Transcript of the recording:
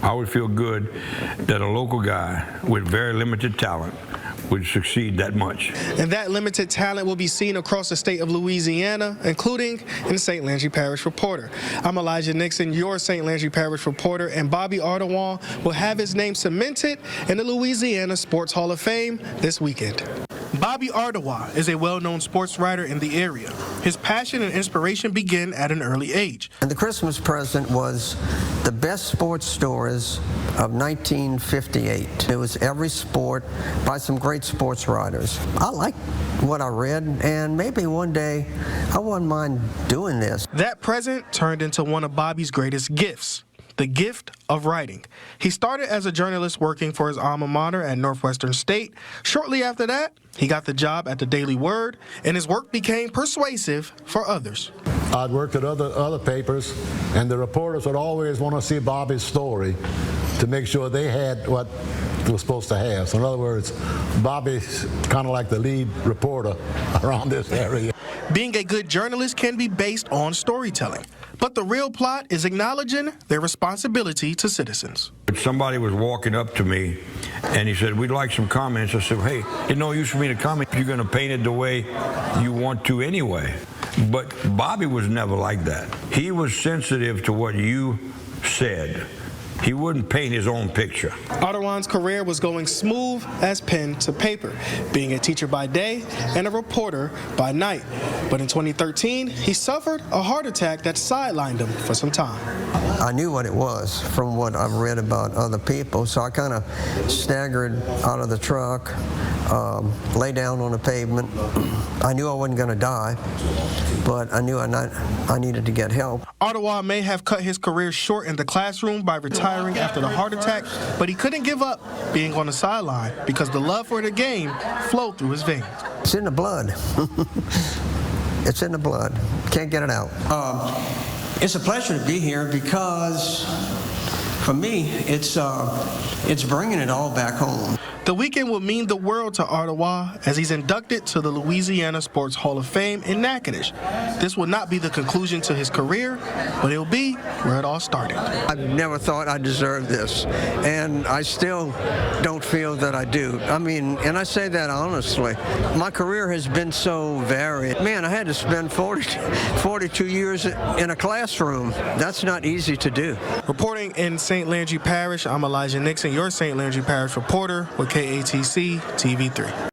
I would feel good that a local guy with very limited talent would succeed that much. And that limited talent will be seen across the state of Louisiana, including in St. Landry Parish Reporter. I'm Elijah Nixon, your St. Landry Parish Reporter, and Boby Ardoin will have his name cemented in the Louisiana Sports Hall of Fame this weekend. Boby Ardoin is a well-known sports writer in the area. His passion and inspiration begin at an early age. And the Christmas present was the best sports stories of 1958. It was every sport by some great sports writers. I liked what I read, and maybe one day I wouldn't mind doing this. That present turned into one of Boby's greatest gifts. The gift of writing. He started as a journalist working for his alma mater at Northwestern State. Shortly after that, he got the job at the Daily Word, and his work became persuasive for others. I'd worked at other papers, and the reporters would always want to see Boby's story to make sure they had what they were supposed to have. So in other words, Boby's kind of like the lead reporter around this area. Being a good journalist can be based on storytelling, but the real plot is acknowledging their responsibility to citizens. Somebody was walking up to me and he said, "We'd like some comments." I said, "Hey, it's no use for me to comment. You're going to paint it the way you want to anyway." But Boby was never like that. He was sensitive to what you said. He wouldn't paint his own picture. Ardoin's career was going smooth as pen to paper, being a teacher by day and a reporter by night. But in 2013, he suffered a heart attack that sidelined him for some time. I knew what it was from what I've read about other people, so I kind of staggered out of the truck, lay down on the pavement. I knew I wasn't going to die, but I knew I needed to get help. Ardoin may have cut his career short in the classroom by retiring after the heart attack, but he couldn't give up being on the sideline because the love for the game flowed through his veins. It's in the blood. It's in the blood. Can't get it out. It's a pleasure to be here because, for me, it's bringing it all back home. The weekend will mean the world to Ardoin as he's inducted to the Louisiana Sports Hall of Fame in Natchitoches. This will not be the conclusion to his career, but it'll be where it all started. I never thought I deserved this, and I still don't feel that I do. I mean, and I say that honestly. My career has been so varied. Man, I had to spend 42 years in a classroom. That's not easy to do. Reporting in St. Landry Parish, I'm Elijah Nixon, your St. Landry Parish reporter with KATC TV3.